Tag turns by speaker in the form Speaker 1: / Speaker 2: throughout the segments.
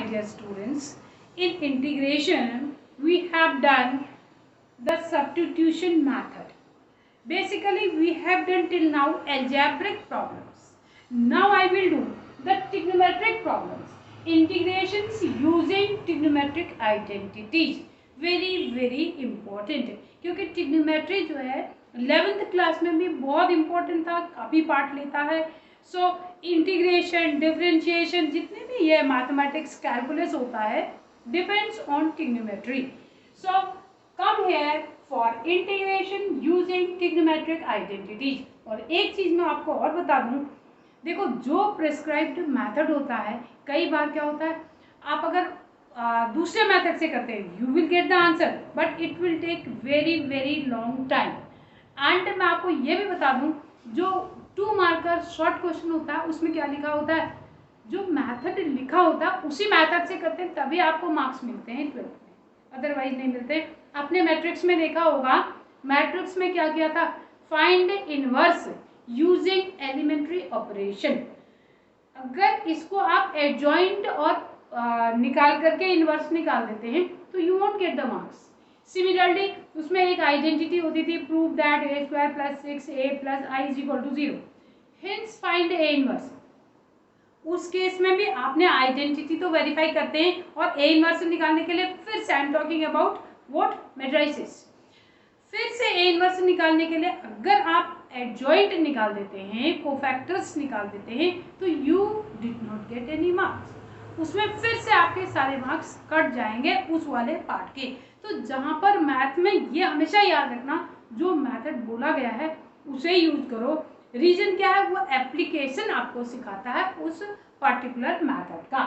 Speaker 1: dear students, in integration we have done the substitution method. Basically we have done till now algebraic problems. Now I will do the trigonometric problems. Integrations using trigonometric identities. Very important है क्योंकि trigonometry जो है 11th class में भी बहुत important था, काफ़ी part लेता है. सो इंटीग्रेशन, डिफरेंशिएशन, जितने भी ये मैथमेटिक्स कैलकुलस होता है depends on trigonometry. So come here for integration using trigonometric identities. और एक चीज़ मैं आपको और बता दूं, देखो जो प्रिस्क्राइब्ड मेथड होता है कई बार क्या होता है, आप अगर दूसरे मेथड से करते हैं you will get the answer but it will take very long time. And मैं आपको ये भी बता दूं, जो 2 मार्कर शॉर्ट क्वेश्चन होता है उसमें क्या लिखा होता है, जो मेथड लिखा होता है उसी मेथड से करते हैं तभी आपको मार्क्स मिलते हैं 12th में, अदरवाइज नहीं मिलते. आपने मैट्रिक्स में देखा होगा, मैट्रिक्स में क्या किया था, find inverse using elementary operation. अगर इसको आप एडजॉइंट और निकाल करके इनवर्स निकाल देते हैं तो you won't get the marks. Similarly उसमें एक आइडेंटिटी होती थी, prove that a square plus 6a plus i is equal to 0, hence find a inverse. उस केस में भी आपने आइडेंटिटी तो वेरीफाई करते हैं और a इनवर्स निकालने के लिए फिर से I am talking about what, matrices. फिर से a इनवर्स निकालने के लिए अगर आप एडजॉइंट निकाल देते हैं, कोफैक्टर्स निकाल देते हैं तो you did not get any marks. उसमें फिर से आपके सारे मार्क्स कट जाएंगे उस वाले पार्ट के. तो जहाँ पर मैथ में ये हमेशा याद रखना, जो मेथड बोला गया है उसे यूज करो. रीजन क्या है, वो एप्लीकेशन आपको सिखाता है उस पर्टिकुलर मेथड का.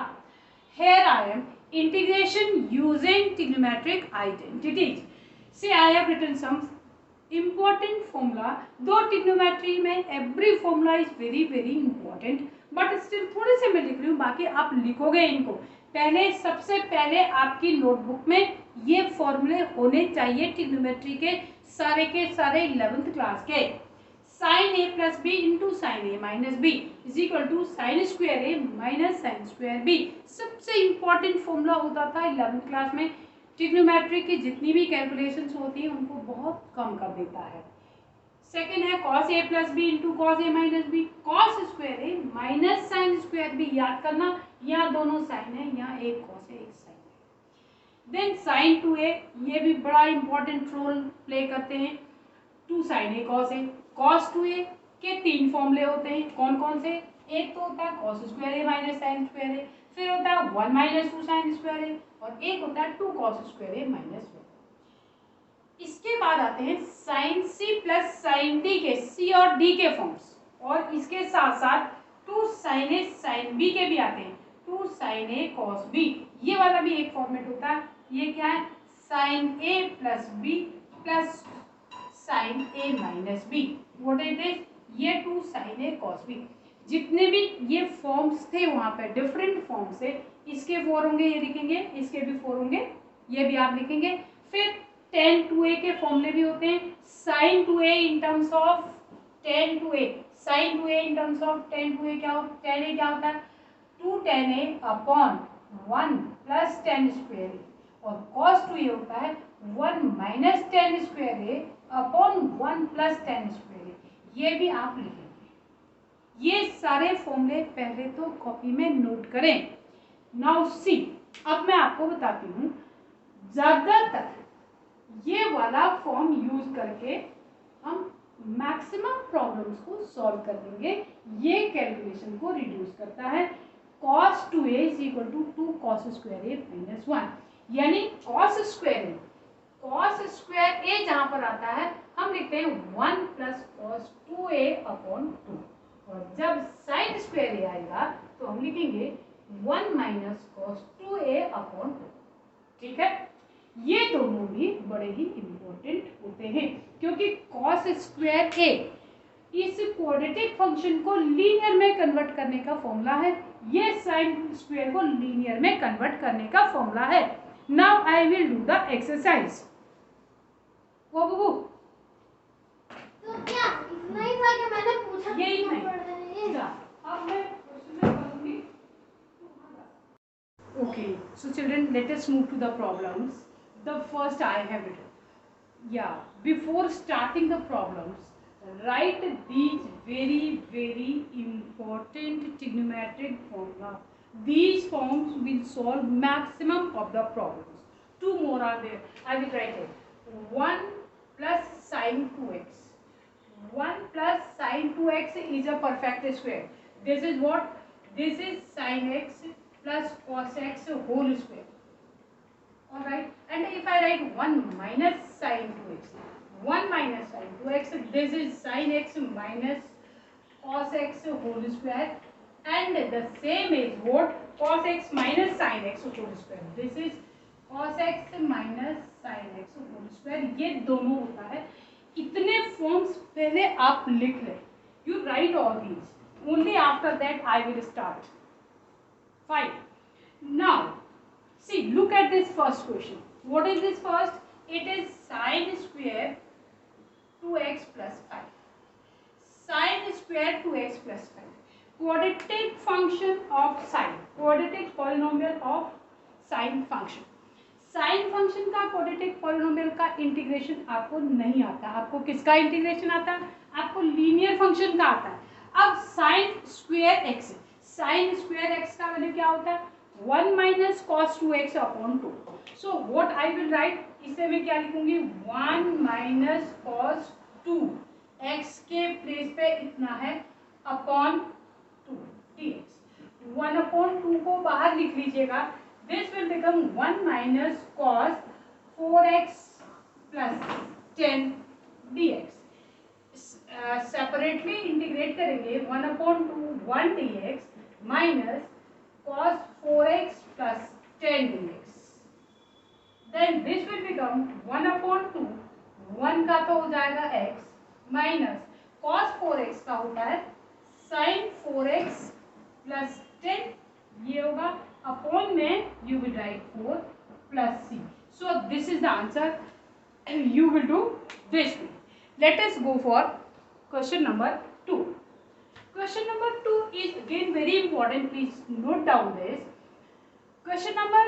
Speaker 1: Here I am integration using trigonometric identities. See I have written some important formula. दो ट्रिग्नोमेट्री में every formula is very important, but still थोड़े से मैं लिख रही हूँ, बाकी आप लिखोगे इनको. पहले सबसे पहले आपकी नोटबुक में ये फॉर्मूले होने चाहिए ट्रिग्नोमेट्री के सारे 11th क्लास के. Sine A plus B into sine A minus B is equal to sine square A minus sine square B. सबसे इंपॉर्टेंट फॉर्मूला होता था 11th क्लास में. ट्रिग्नोमेट्री की जितनी भी कैलकुलेशंस होती हैं उनको बहुत कम कर देता है. सेकेंड है cos A plus B into cos A minus B, cos square A minus sine square B. याद करना यहाँ दोनों साइन है, यहाँ एक कॉस है एक साइन है. देन साइन 2a, ये भी बड़ा इंपॉर्टेंट रोल प्ले करते हैं. 2 sign A cos A. Cos 2a के 3 फॉर्मूले होते हैं, कौन कौन से, एक तो होता है cos square A minus sine square ए, फिर होता है 1 माइनस 2 साइन स्क्वायर ए, और एक होता है 2 कॉस स्क्वायर ए माइनस 1. इसके बाद आते हैं sine C plus sine D के, सी और डी के फॉर्म्स, और इसके साथ साथ 2 साइन ए साइन बी के भी आते हैं, 2 साइन ए कॉस बी. ये वाला भी एक फॉर्मेट होता है. ये क्या है, sine A plus B plus sine A minus B. What is this, ये 2 साइन ए कॉस बी. जितने भी ये फॉर्म्स थे वहां पे डिफरेंट फॉर्म से, इसके 4 होंगे ये लिखेंगे, इसके भी 4 होंगे ये भी आप लिखेंगे. फिर tan 2a के फॉर्मूले भी होते हैं. sin 2a in terms of tan 2a, sin 2a in terms of tan 2a क्या होता है, tan a क्या होता है 2 tan a upon 1 plus tan square a, और cos 2a होता है 1 minus tan square a upon 1 plus tan square a. ये भी आप लिखेंगे. ये सारे फॉर्मूले पहले तो कॉपी में नोट करें. नाउ सी, अब मैं आपको बताती हूँ, ज्यादातर ये वाला फॉर्म यूज करके हम मैक्सिमम प्रॉब्लम्स को सॉल्व कर देंगे. ये कैलकुलेशन को रिड्यूस करता है. cos 2a is equal to 2 cos square a minus 1, यानी cos स्क्वायर a जहां पर आता है हम लिखते हैं 1 प्लस cos 2a अपॉन 2, और जब sin स्क्वायर a आएगा तो हम लिखेंगे 1 माइनस cos 2a अपॉन 2. ठीक है, ये दोनों भी बड़े ही इंपॉर्टेंट होते हैं क्योंकि cos स्क्वायर a इस क्वाड्रेटिक फंक्शन को लीनियर में कन्वर्ट करने का फॉर्मूला है. ये sin स्क्वायर को लीनियर में कन्वर्ट करने का फॉर्मूला है. Now I will do the exercise. वो बबू
Speaker 2: तो क्या इतना ही था कि मैंने पूछा,
Speaker 1: यही
Speaker 2: कितना
Speaker 1: नहीं.
Speaker 2: पढ़ रहे हैं?
Speaker 1: अब मैं क्वेश्चन में करूंगी. Okay, Okay, so children, let us move to the problems. The first I have written. Yeah, before starting the problems, write these very important trigonometric formula. These forms will solve maximum of the problems. Two more are there. I will write it. 1 plus sine 2x. 1 plus sine 2x is a perfect square. This is what? This is sine x plus cos x whole square. Alright, and if I write 1 minus sine 2x, 1 minus sine 2x, this is sine x minus cos x whole square, and the same is what? Cos x minus sine x whole square. This is cos x minus sine x whole square. ये दोनों होता है. इतने forms पहले आप लिख लें. You write all these. Only after that I will start. Fine. Now, see, look at this first question. What is this first? It is sine square 2x plus 5. Sine square 2x plus 5. Quadratic function of sine. Quadratic polynomial of sine function. Sine function का quadratic polynomial का integration आपको नहीं आता. आपको किसका integration आता है? आपको लीनियर फंक्शन का आता है. अब sine square x, sine square x का वैल्यू क्या होता है? 1 minus cos 2x upon 2. So what I will right, इसे मैं क्या लिखूंगी? 1 माइनस कॉस 2 एक्स के प्लेस पे इतना है अपॉन 2 dx. 1 अपॉन 2 को बाहर लिख लीजिएगा. This will become 1 minus cos 4x plus 10 dx. Separately integrate करेंगे 1 upon 2 1 dx minus cos 4x plus 10 dx. Then this will become 1 upon 2 1 का तो हो जाएगा x minus cos 4x का होता है sin 4x plus 10. ये होगा upon में you will write 4 plus c. So this is the answer. You will do this way. Let us go for question number 2. Question number 2 is again very important. Please note down this. Question number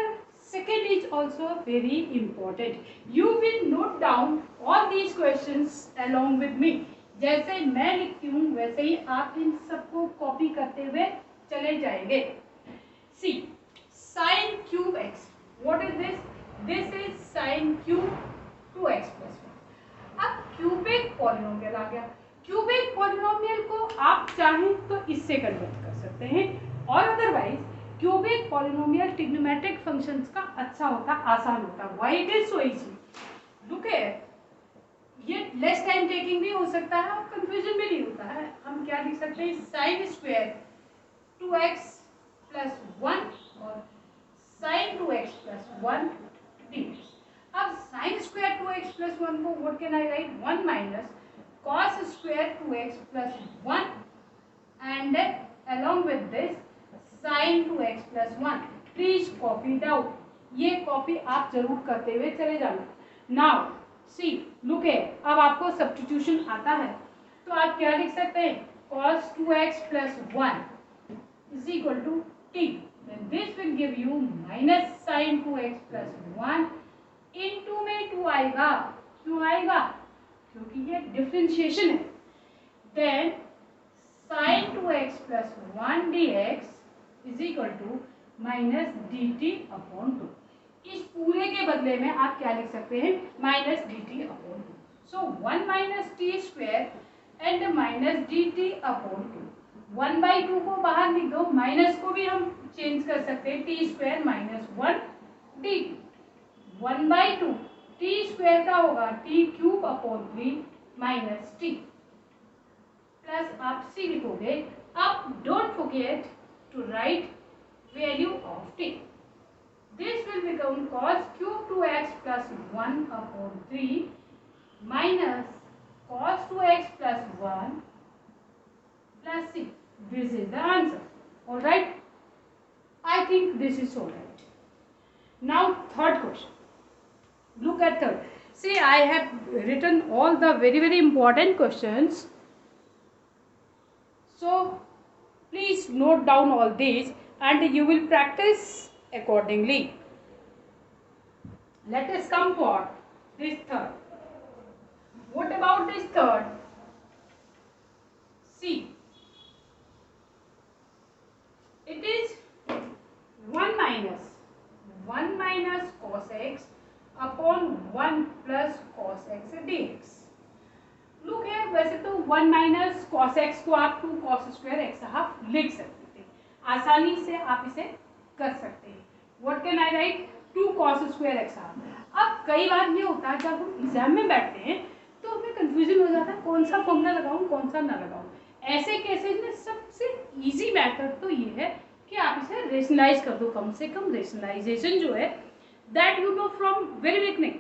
Speaker 1: second is also very important. You will note down all these questions along with me. जैसे मैं लिखती हूँ वैसे ही आप इन सबको copy करते हुए चले जाएंगे. See, sin cube x. What is this? This is sin cube 2x plus 1. अब क्यूबिक पॉलिनोमियल आ गया. क्यूबिक पॉलिनोमियल को आप चाहें तो इससे कन्वर्ट कर सकते हैं, और otherwise cubic polynomial trigonometric functions का अच्छा होता, आसान होता. Why it is so easy? Look here. ये लेस टाइम टेकिंग भी हो सकता है और कंफ्यूजन भी नहीं होता है. हम क्या लिख सकते हैं? साइन स्क्वायर 2x प्लस 1 और साइन 2x प्लस 1 dx. अब साइन स्क्वायर 2x प्लस 1 को what can I right? 1 minus cos square 2x plus 1 and along with this sin 2x plus 1. Please copy down. ये copy आप जरूर करते हुए चले जाना. नाउ सी लुक है. अब आपको सब्स्टिट्यूशन आता है तो आप क्या लिख सकते हैं? cos 2x plus 1 is equal to t. Then this will give you minus sin 2x plus 1 into में 2 आएगा. क्यों आएगा? क्योंकि ये डिफरेंशिएशन है. Then sin 2x plus 1 dx is equal to minus dt upon 2. इस पूरे के बदले में आप क्या लिख सकते हैं? Minus dt upon 2. So 1 minus t square and minus dt upon 2. 1/2 को बाहर लिख दो. माइनस को भी हम चेंज कर सकते हैं. T square minus 1 D. 1/2 T square का होगा T cube upon 3 minus T plus आप सी लिखोगे. अब don't forget to write value of T. This will become cos cube 2x plus 1 upon 3 minus cos 2x plus 1 plus c. This is the answer. All right. I think this is all right. Now third question. Look at third. See, I have written all the very important questions. So please note down all these and you will practice accordingly. Let us come for this third. What about this third? See, it is 1 minus cos x upon 1 plus cos x dx. Look है, वैसे तो 1 minus cos x को आप 2 cos square x half लिख सकते थे, आसानी से आप इसे कर सकते हैं. What can I right? 2 cos square x half. अब कई बार ये होता है जब हम एग्जाम में बैठते हैं तो हमें कंफ्यूजन हो जाता है कौन सा फॉर्मूला लगाऊं कौन सा ना लगाऊं. ऐसे केसेस में सबसे इजी मेथड तो ये है कि आप इसे रेशनलाइज कर दो. कम से कम रेशनलाइजेशन जो है that you know from very beginning,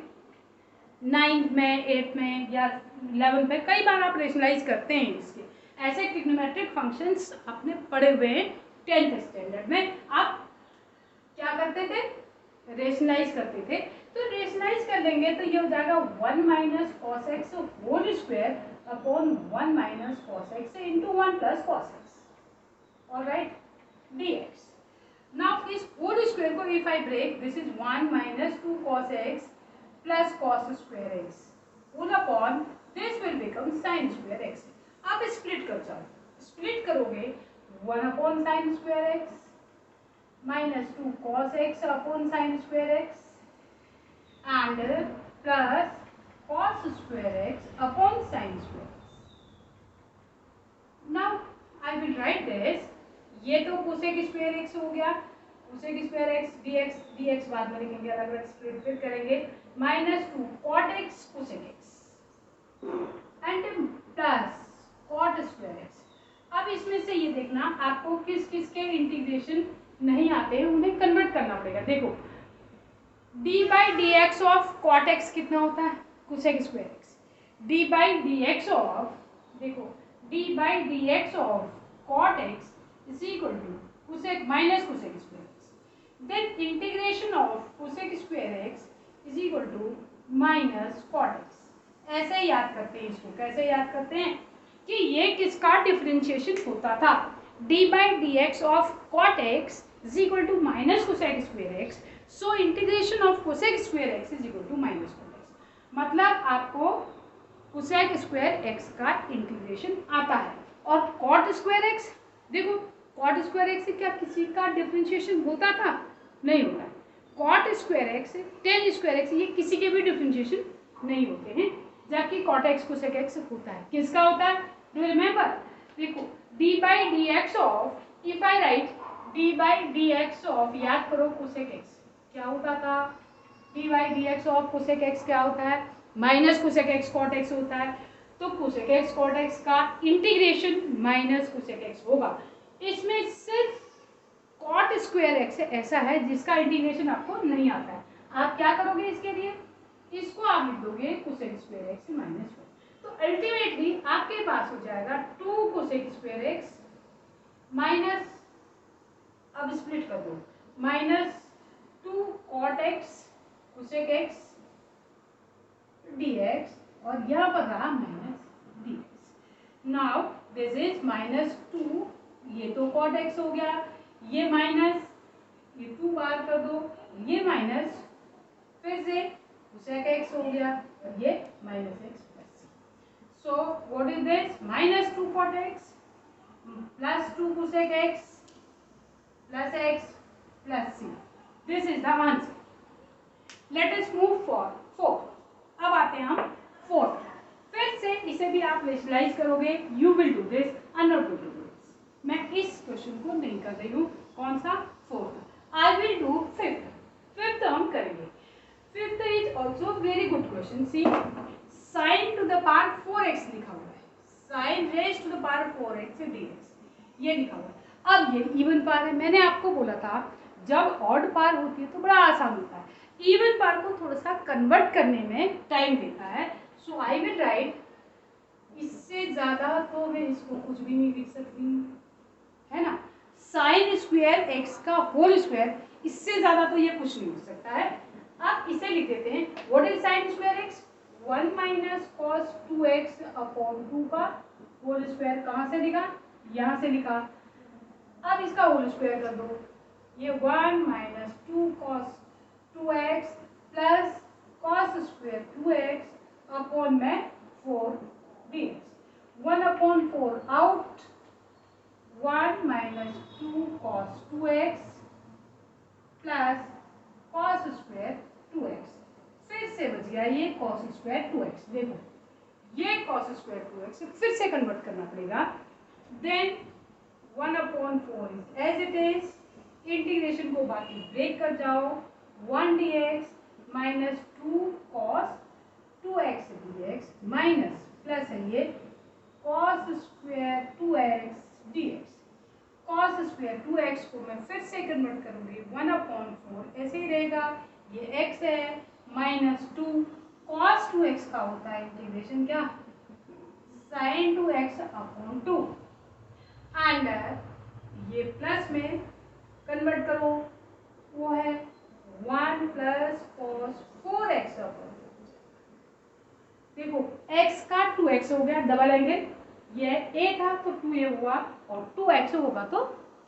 Speaker 1: 9th में 8th में या 11th में कई बार आप रेशनलाइज करते हैं इसके. ऐसे ट्रिग्नोमेट्रिक फंक्शंस आपने पढ़े हुए हैं 10th स्टैंडर्ड में. आप क्या करते थे? रेशनलाइज करते थे. तो रेशनलाइज कर देंगे तो ये हो जाएगा 1 minus cos x whole square upon 1 minus cos x into 1 plus cos x. Alright, dx. Now इस होल स्क्वायर को if I break, this is 1 minus 2 cos x plus cos square x whole upon this will become sin square x. आप split कर जाओ, split करोगे 1 upon sin square x minus 2 cos x upon sin square x and plus cos square x upon sin square x. Now I will write this. ये तो cosec square x हो गया, cosec square x dx बाद में लिखेंगे, अलग अलग split फिर करेंगे. -2 cot x cosec x and plus cot square x. अब इसमें से ये देखना आपको किस किस के इंटीग्रेशन नहीं आते हैं, उन्हें कन्वर्ट करना पड़ेगा. देखो d by d x of cot x कितना होता है? cosec square x. d by d x of, देखो d by d x of cot x is equal to cosec minus cosec square x. Then integration of cosec square x is equal to minus cot x. ऐसे याद करते हैं इसको. कैसे याद करते हैं कि ये किसका डिफरेंशिएशन होता था? d by d x of cot x is equal to minus cosec square x. So integration of cosec square x is equal to minus cot x. मतलब आपको cosec square x का इंटीग्रेशन आता है. और cot square x, देखो cot square x से क्या किसी का डिफरेंशिएशन होता था? नहीं होता. cot square x, tan square x ये किसी के भी डिफरेंशिएशन नहीं होते हैं, जबकि cot x cosec x होता है. किसका होता है? Do remember? देखो d by d x of, if I right d by d x of, याद करो cosec x क्या होता था? d by d x of cosec x क्या होता है? Minus cosec x cot x होता है. तो cosec x cot x का इंटीग्रेशन माइनस cosec x होगा. इसमें सिर्फ cot square x ऐसा है जिसका इंटीग्रेशन आपको नहीं आता है. आप क्या करोगे इसके लिए? इसको आप लिख दोगे cosec square x माइनस 1. तो अल्टीमेटली आपके पास हो जाएगा 2 cosec square x माइनस, अब स्प्लिट कर दो, minus 2 cot x cosec x dx और यहाँ पर रहा minus dx. Now this is minus 2, ये तो cot x हो गया, ये माइनस, ये 2 बार कर दो, ये माइनस, फिर से cosec x हो गया और ये minus x plus. So what is this? Minus 2 cot x plus 2 cosec x plus x plus c. This is the answer. Let us move for fourth. अब आते हैं हम फोर्थ. फिर से इसे भी आप विजुअलाइज करोगे. You will do this, I not going to do this. मैं इस क्वेश्चन को नहीं कर रही हूँ. कौन सा? Fourth. I will do fifth. Fifth हम करेंगे. Fifth is also very good question. See, sine to the power 4x लिखा हुआ है, sine raise to the power 4x dx ये लिखा हुआ है. अब ये इवन पावर है. मैंने आपको बोला था जब ऑड पावर होती है तो बड़ा आसान होता है, इवन पावर को थोड़ा सा कन्वर्ट करने में टाइम देता है. सो आई विल राइट, इससे ज्यादा तो मैं इसको कुछ भी नहीं लिख सकती, है ना. साइन स्क्वायर एक्स का होल स्क्वायर, इससे ज्यादा तो ये कुछ नहीं हो सकता है. अब इसे लिख देते हैं. What is sine square x? 1 minus cos 2x upon 2 का होल स्क्वायर. कहाँ से लिखा? यहाँ से लिखा. अब इसका होल स्क्वायर कर दो. ये 1 minus 2 cos 2x plus cos square 2x upon में 4 dx। 1/4 out, 1 minus 2 cos 2x plus cos square 2x। फिर से बच गया ये कॉस स्क्वायर 2x। देखो ये कॉस स्क्वायर 2x फिर से कन्वर्ट करना पड़ेगा। Then 1/4 is as it is, integration को बाकी ब्रेक कर जाओ, 1 dx minus 2 cos 2x dx minus plus है ये cos square 2x dx। Cos square 2x को मैं फिर से कन्वर्ट करूंगी, 1/4 ऐसे ही रहेगा, ये x है माइनस 2 कॉस 2x का होता है इंटीग्रेशन क्या, साइन 2x अपॉन 2 एंड ये प्लस में कन्वर्ट करो, वो है 1 प्लस कॉस 4x अपॉन 2। देखो x का 2x हो गया, डबल एंगल ये a था तो 2a हुआ, और 2x होगा तो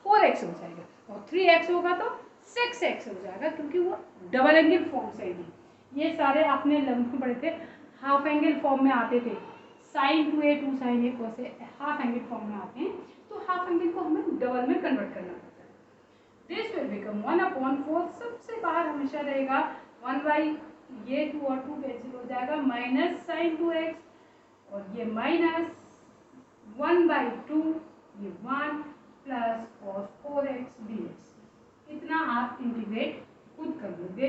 Speaker 1: 4x हो जाएगा, और 3x होगा तो 6x हो जाएगा, क्योंकि वो डबल एंगल फॉर्म से ही। ये सारे आपने 11th में पढ़े थे, हाफ एंगल फॉर्म में आते थे, साइन 2a 2 साइन a को से हाफ एंगल फॉर्म में आते हैं, तो हाफ एंगल को हमें डबल में कन्वर्ट करना पड़ता है। दिस विल बिकम 1/4, सबसे बाहर हमेशा रहेगा 1 बाई ये 2 और 2 कैंसिल हो जाएगा, माइनस साइन 2x और ये माइनस 1/2 ये 1 प्लस कॉस 4x dx। इतना आप इंटीग्रेट खुद कर लोगे,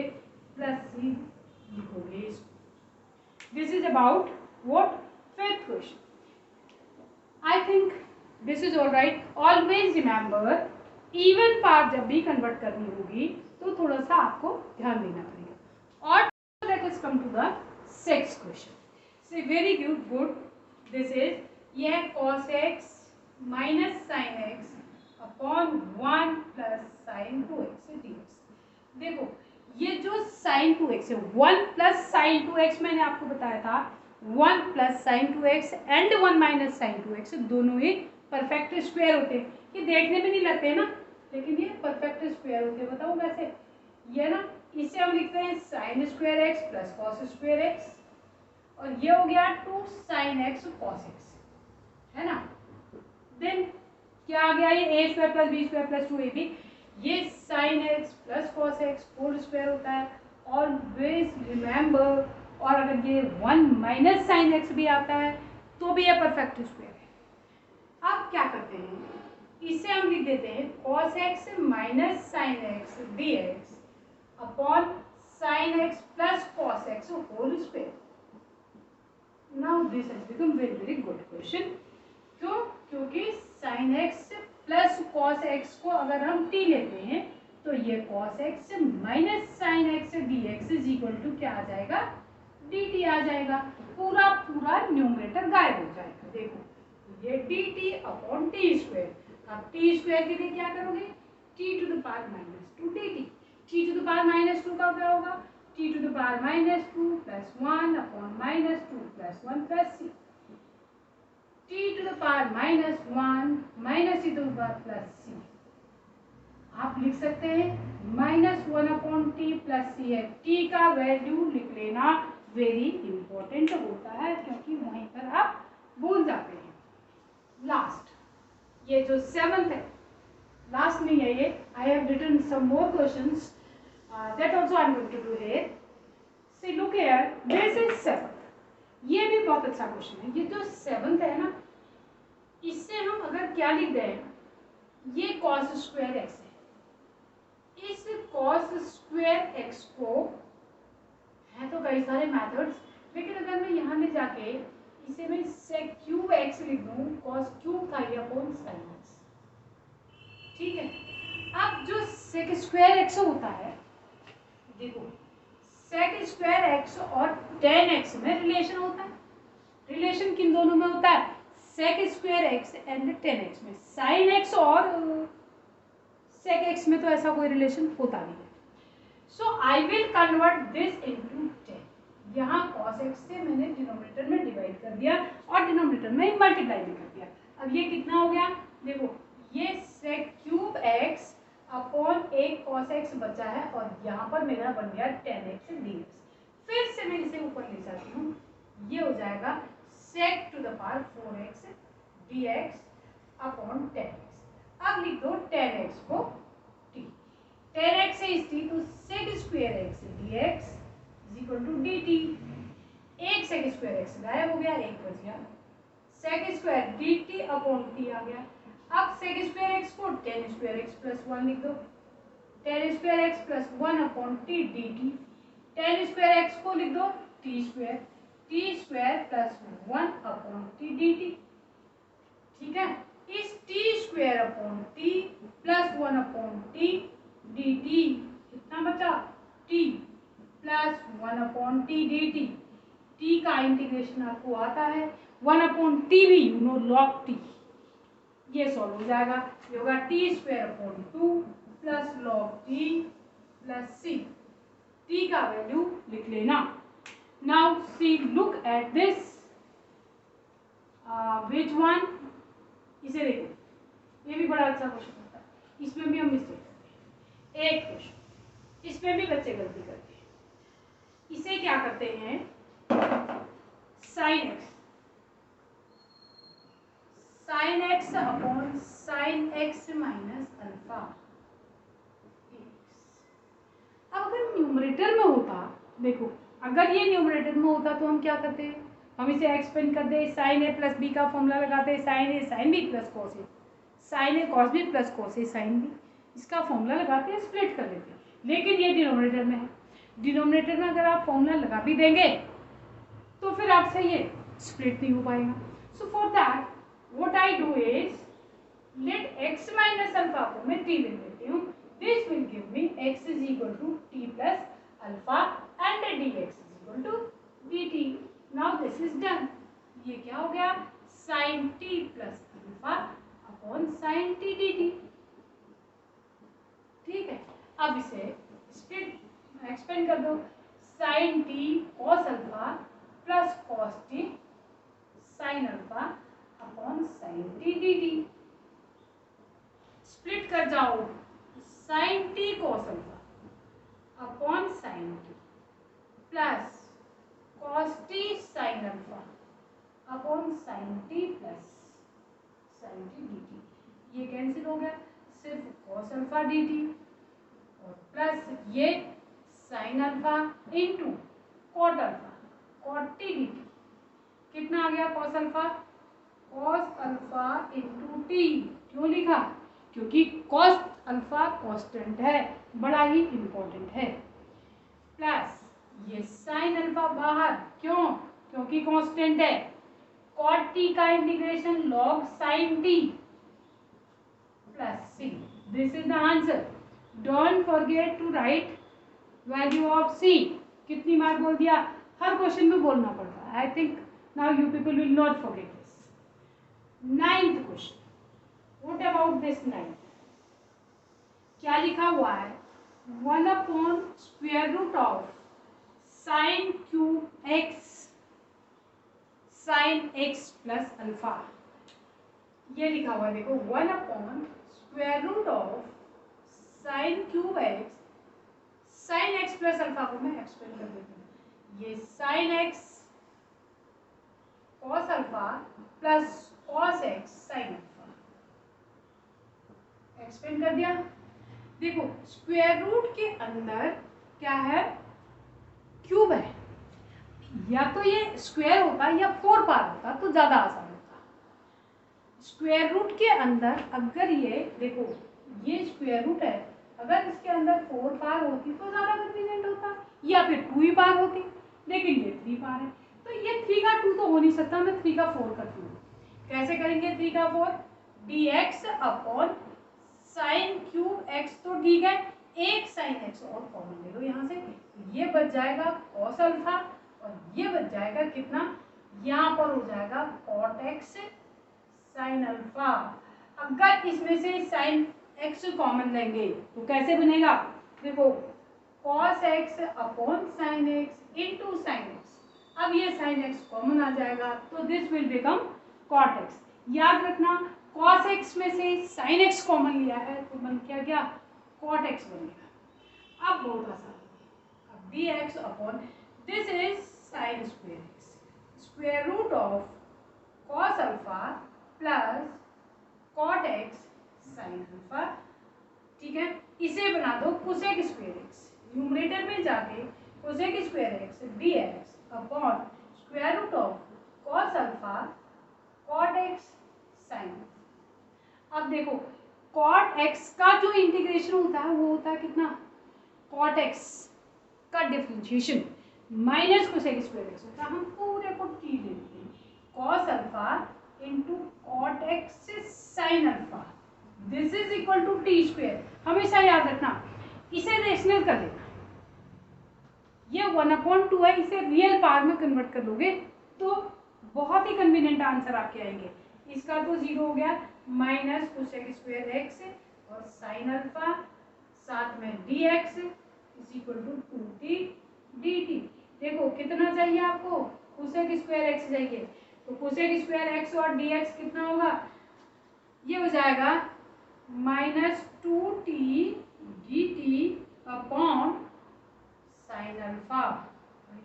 Speaker 1: प्लस सी लिखोगे इसको। This is about what, fifth question. I think this is all right. Always remember, even part जब भी कन्वर्ट करनी होगी तो थोड़ा सा आपको ध्यान देना पड़ेगा। और let us come to the sixth question. से वेरी गुड, दिस इज यह cos x minus sine x upon 1 plus sine 2x dx। देखो ये जो साइन 2x है, 1 प्लस साइन 2x मैंने आपको बताया था, 1 plus sine 2x and 1 minus sine 2x दोनों ही परफेक्ट स्क्वायर होते हैं। ये देखने में नहीं लगते ना, लेकिन ये परफेक्ट स्क्वायर होते हैं। बताओ कैसे, ये ना इसे हम लिखते हैं sine square x plus cos square x, और ये हो गया 2 साइन x कॉस x, है ना। देन क्या आ गया, ये a square plus b square plus 2ab, ये sine x plus cos x whole square होता है। ऑलवेज रिमेंबर, और अगर ये 1 माइनस साइन x भी आता है तो भी ये परफेक्ट स्क्वायर है। अब क्या करते हैं, इसे हम लिख देते हैं cos x minus sine x dx upon sine x plus cos x whole square. Now this has become very very good question. क्यों, क्योंकि sine x plus cos x को अगर हम t लेते हैं तो ये cos x minus sine x dx is equal to क्या आ जाएगा, dt आ जाएगा। पूरा पूरा न्यूमरेटर गायब हो जाएगा। देखो ये dt अपॉन टी स्क्वायर, अब टी स्क्वायर के लिए क्या करोगे, t to the power minus 2 dt। t to the power minus 2 का क्या होगा, t to the power minus 2 plus 1 upon minus 2 plus 1 plus c, t to the power minus 1 minus c to the power plus c। आप लिख सकते हैं minus 1 upon t plus c है। T का value लिख लेना वेरी इंपॉर्टेंट होता है, क्योंकि वहीं पर आप भूल जाते हैं। लास्ट, ये जो 7th है, लास्ट नहीं है ये, I have written some more questions that also I am going to do here. See look here, this is 7th। ये भी बहुत अच्छा क्वेश्चन है। ये जो 7th है ना, इससे हम अगर क्या लिख दें, ये cos स्क्वायर x है, इस cos स्क्वायर x को, है तो कई सारे मेथड्स, लेकिन अगर मैं यहाँ ले जाके इसे मैं sec क्यूब x लिख दूँ, cos क्यूब था ये अपॉन sin x, ठीक है। अब जो sec स्क्वायर x होता है, देखो sec स्क्वायर x और tan x में रिलेशन होता है। रिलेशन किन दोनों में होता है, sec square x and tan x में। sin x और sec x में तो ऐसा कोई रिलेशन होता नहीं है। So I will convert this into tan। यहाँ cos x से मैंने डिनोमिनेटर में डिवाइड कर दिया और डिनोमिनेटर में मल्टीप्लाई भी कर दिया। अब ये कितना हो गया, देखो ये sec क्यूब x अपॉन एक cos x बचा है और यहाँ पर मेरा बन गया tan x dx। फिर से मैं इसे ऊपर ले जाती हूँ, ये हो जाएगा sec to the power 4x dx upon tan x। अब लिख दो tan x को t, tan x is t तो sec square x dx is equal to dt। एक sec स्क्वायर x गायब हो गया, एक बच गया, sec स्क्वायर dt अपॉन t आ गया। अब sec स्क्वायर x को tan स्क्वायर x प्लस 1 लिख दो, tan square x plus 1 upon t dt। tan square x को लिख दो t square plus 1 upon t dt। ठीक है, इस t square upon t plus 1 upon t dt कितना बचा, t plus 1 upon t dt। t का इंटीग्रेशन आपको आता है, 1 अपॉन t भी यू नो log t, ये सॉल्व हो जाएगा, ये होगा T square upon 2 plus log t plus C. t का वैल्यू लिख लेना। Now see look at this, which one, इसे देखो, ये भी बड़ा अच्छा क्वेश्चन होता है, इसमें भी हम मिस्टेक करते हैं। एक क्वेश्चन इसमें भी बच्चे गलती करते हैं, इसे क्या करते हैं, sine x upon sine x minus alpha. अब अगर न्यूमरेटर में होता, देखो अगर ये न्यूमरेटर में होता तो हम क्या करते हैं, हम इसे एक्सपेंड कर दे, साइन ए प्लस बी का फॉर्मूला लगाते हैं, sign A sine B plus cos A, sign A cos B plus cos A sine B, इसका फॉर्मूला लगाते हैं, स्प्लिट कर देते हैं। लेकिन ये डिनोमिनेटर में है, डिनोमिनेटर में अगर आप फॉर्मूला लगा भी देंगे तो फिर आपसे ये स्प्लिट नहीं हो पाएगा। So for that what I do is, let x minus alpha को मैं t लिख देती हूँ, this will give me x is equal to t plus alpha and dx is equal to dt। Now this is done, ये क्या हो गया, sin t plus alpha upon sin t dt। ठीक है, अब इसे स्प्लिट एक्सपेंड कर दो, sin t cos alpha plus cos t sin alpha upon sin t dt। Split कर जाओ, sin t cos alpha upon sin t plus cos t sin alpha upon sin t plus sin t dt। ये cancel हो गया, सिर्फ cos alpha dt और plus ये sin alpha into cot alpha cot t dt। कितना आ गया cos alpha into T. क्यों लिखा, क्योंकि cos अल्फा कांस्टेंट है, बड़ा ही इंपॉर्टेंट है, प्लस ये sin अल्फा बाहर, क्यों, क्योंकि कांस्टेंट है, cot t का integration log sin t plus c। This is the answer. Don't forget to write value of c। कितनी बार बोल दिया, हर क्वेश्चन में बोलना पड़ता है। I think now you people will not forget this. Ninth question, what about this ninth, क्या लिखा हुआ है, 1 upon square root of sine cube x sine x plus alpha. ये लिखा हुआ है, देखो 1 upon square root of sine cube x sine x plus alpha को मैं एक्सपेंड कर देती हूँ, ये sine x cos alpha plus cos x sine alpha, expand कर दिया। देखो स्क्वायर रूट के अंदर क्या है, क्यूब है, या तो ये स्क्वायर होता या 4 पार होता तो ज्यादा आसान होता। स्क्वायर रूट के अंदर अगर ये देखो ये स्क्वायर रूट है, अगर इसके अंदर 4 पार होती तो ज्यादा कन्वीनियंट होता, या फिर 2 ही पार होती, लेकिन ये 3 पार है, तो ये 3 का 2 तो हो नहीं सकता, मैं 3 का 4 करती हूँ। कैसे करेंगे 3 का 4, dx upon sign cube x, तो ठीक है, एक साइन एक्स और कॉमन ले लो यहाँ से, ये बच जाएगा कॉस अल्फा और ये बच जाएगा कितना, यहाँ पर हो जाएगा कॉट एक्स साइन अल्फा। अगर इसमें से साइन एक्स कॉमन लेंगे तो कैसे बनेगा, देखो cos x upon sine x into sine x, अब ये साइन एक्स कॉमन आ जाएगा तो this will become cot x. याद रखना cos x में से sin x कॉमन लिया है तो बन क्या गया कॉट एक्स बन गया। अब बहुत आसान है, अब d x upon this is sine square x, square root of cos alpha plus cot x sine alpha. ठीक है, इसे बना दो कोसेक स्क्वायर एक्स, न्यूमरेटर में जाके cosec square x d x upon square root of cos alpha cot x sine. अब देखो cot x का जो इंटीग्रेशन होता है वो होता है कितना, कॉट एक्स का differentiation minus cosec square x होता है। हम पूरे को टी ले लेते हैं, cos alpha into cot x sine alpha, this is equal to t square. हमेशा याद रखना, इसे रेशनल कर लेना, ये 1/2 है, इसे रियल पावर में कन्वर्ट कर लोगे तो बहुत ही कन्वीनियंट आंसर आपके आएंगे। इसका तो 0 हो गया, माइनस कोसेक स्क्वायर एक्स और साइन अल्फा साथ में d x is equal to 2t dt। देखो कितना चाहिए आपको, कोसेक स्क्वायर एक्स चाहिए, तो कोसेक स्क्वायर एक्स और डी एक्स कितना होगा, ये हो जाएगा minus 2t dt upon sine alpha,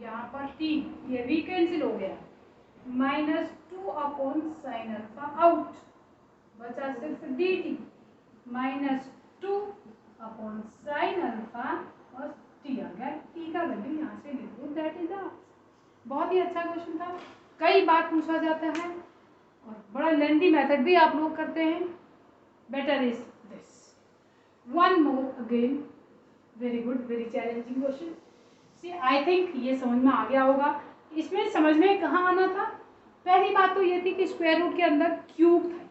Speaker 1: यहाँ पर t ये भी कैंसिल हो गया, minus 2 upon sine alpha out, बचा सिर्फ D T, minus 2 upon sine alpha और टी आ गया, टी का वैल्यू यहाँ से लिख दो, दैट इज आंसर। बहुत ही अच्छा क्वेश्चन था, कई बार पूछा जाता है और बड़ा लेंथी मेथड भी आप लोग करते हैं। Better is this, one more again, very good, very challenging question. See I think ये समझ में आ गया होगा। इसमें समझ में कहाँ आना था, पहली बात तो ये थी कि स्क्वायर रूट के अंदर क्यूब था,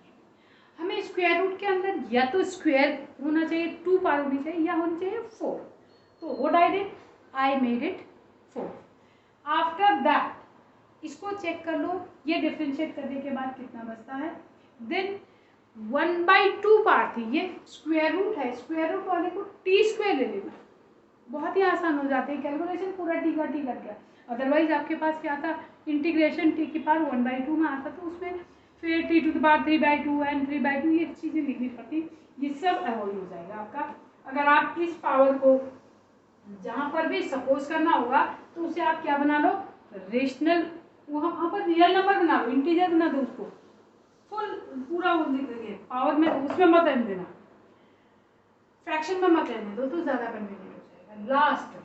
Speaker 1: हमें स्क्वायर रूट के अंदर या तो स्क्वायर होना चाहिए, 2 पावर होनी चाहिए, या होनी चाहिए 4। तो what I did, I made it 4। After that इसको चेक कर लो, ये डिफरेंशिएट करने के बाद कितना बचता है, देन 1/2 पावर थी, ये स्क्वायर रूट है, स्क्वायर रूट वाले को टी स्क्वायर ले लेना, बहुत ही आसान हो जाते हैं कैलकुलेशन, पूरा टी का टी कट गया। अदरवाइज आपके पास क्या था, इंटीग्रेशन टी की पावर 1/2 में आता, तो उसमें फिर t to the power 3/2 and 3/2 ये चीज़ें लिखनी पड़ती, ये सब अवॉइड हो जाएगा आपका। अगर आप इस पावर को जहाँ पर भी सपोज करना होगा तो उसे आप क्या बना लो, रेशनल, वहाँ पर रियल नंबर बना लो, इंटीजर बना दो उसको, फुल पूरा वो लिख देंगे पावर में, उसमें मत रहने देना, फ्रैक्शन में मत रहने दो तो ज़्यादा कन्वीनियंट हो जाएगा। लास्ट,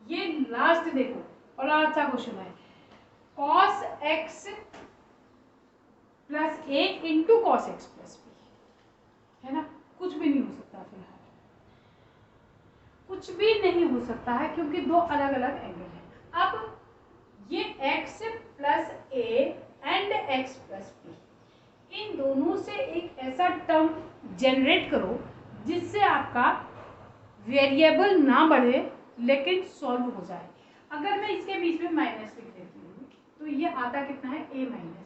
Speaker 1: ये लास्ट देखो बड़ा अच्छा क्वेश्चन है, cos x plus A into cos X plus B, है ना, कुछ भी नहीं हो सकता, फिलहाल कुछ भी नहीं हो सकता है क्योंकि दो अलग अलग एंगल हैं। अब ये x plus A and x plus B, इन दोनों से एक ऐसा टर्म जनरेट करो जिससे आपका वेरिएबल ना बढ़े लेकिन सॉल्व हो जाए। अगर मैं इसके बीच में माइनस लिख देती हूँ तो ये आता कितना है, a minus b,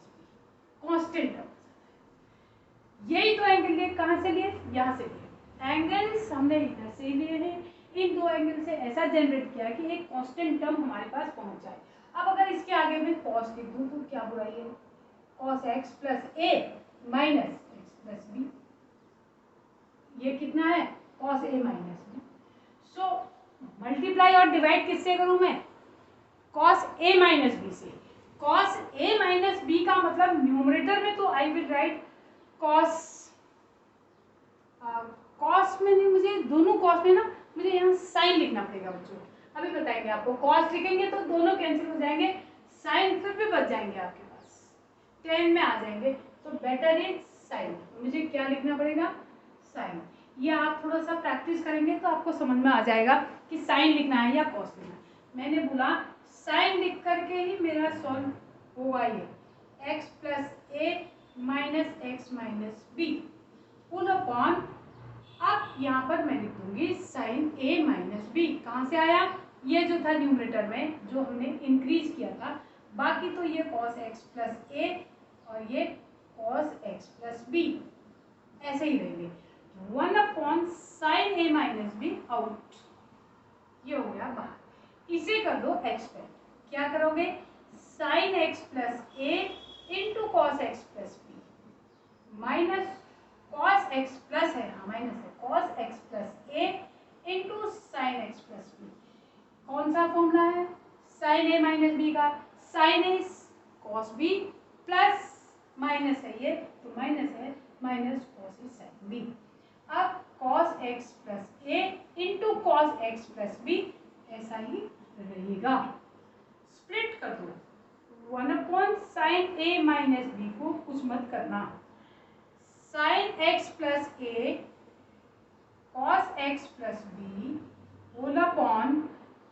Speaker 1: constant term. यही तो एंगल लिए, कहाँ से लिए, यहाँ से लिए, एंगल्स हमने इधर से ही लिए हैं, इन दो एंगल से ऐसा जनरेट किया कि एक कांस्टेंट टर्म हमारे पास पहुंच जाए। अब अगर इसके आगे मैं cos लिख दूं तो क्या बुराई है, cos x प्लस ए माइनस एक्स प्लस बी, ये कितना है, cos a minus b. So multiply और डिवाइड किससे करूं मैं, cos a माइनस बी से। cos a माइनस बी का मतलब न्यूमरेटर में तो I will write cos, cos में नहीं, मुझे दोनों cos में ना, मुझे यहाँ साइन लिखना पड़ेगा बच्चों, अभी बताएंगे आपको। cos लिखेंगे तो दोनों कैंसिल हो जाएंगे, साइन फिर भी बच जाएंगे आपके पास, 10 में आ जाएंगे, तो बेटर इज साइन, मुझे क्या लिखना पड़ेगा, साइन। ये आप थोड़ा सा प्रैक्टिस करेंगे तो आपको समझ में आ जाएगा कि साइन लिखना है या कॉस लिखना है। मैंने बोला साइन लिख करके ही मेरा सॉल्व होगा, ये x प्लस ए minus X minus B full upon, अब यहाँ पर मैं लिख दूंगी साइन a माइनस बी। कहाँ से आया, ये जो था न्यूमरेटर में जो हमने इंक्रीज किया था, बाकी तो ये cos x प्लस ए और ये cos x प्लस बी ऐसे ही रहेंगे, 1 upon sine a minus be out, ये हो गया बाहर। इसे कर दो एक्सपेंड, क्या करोगे, sine x plus A into cos X plus B minus cos X plus है, हाँ माइनस है, cos x plus a into sine x plus B. कौन सा फॉर्मूला है? साइन a माइनस बी का। Sine a cos b plus minus है ये तो माइनस है, minus cos a sine b। अब cos x plus a into cos x plus b ऐसा ही रहेगा। स्प्लिट कर दो, 1 साइन a माइनस बी को कुछ मत करना। Sine x plus a cos x plus b whole upon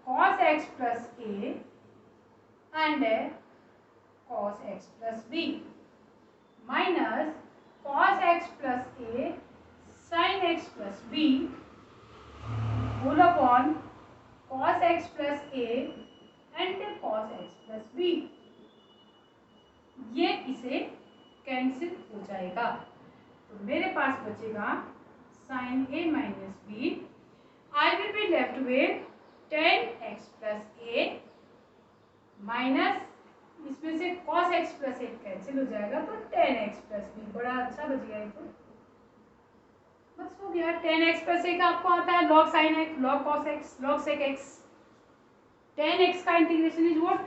Speaker 1: cos x plus a and cos x plus b minus cos x plus a sin x plus b whole upon cos x plus a and cos x plus b। ये इसे cancel हो जाएगा तो मेरे पास बचेगा sin a minus b। I will be left with 10x plus a minus इसमें से cos x plus a cancel हो जाएगा तो 10x प्लस b। बड़ा अच्छा बच गया ये तो। बस हो गया। 10x प्लस a का आपको आता है log sin x, log cos x, log sec x। 10x का integration is what?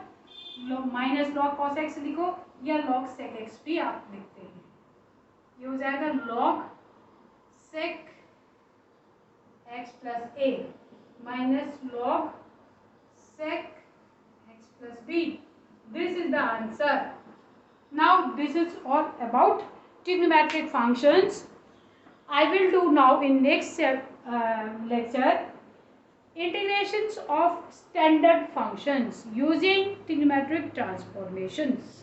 Speaker 1: Minus log cos x लिखो या log sec x भी आप लिखते हैं। ये हो जाएगा log sec x plus a minus log sec x plus b। This is the answer. Now this is all about trigonometric functions. I will do now in next lecture integrations of standard functions using trigonometric transformations.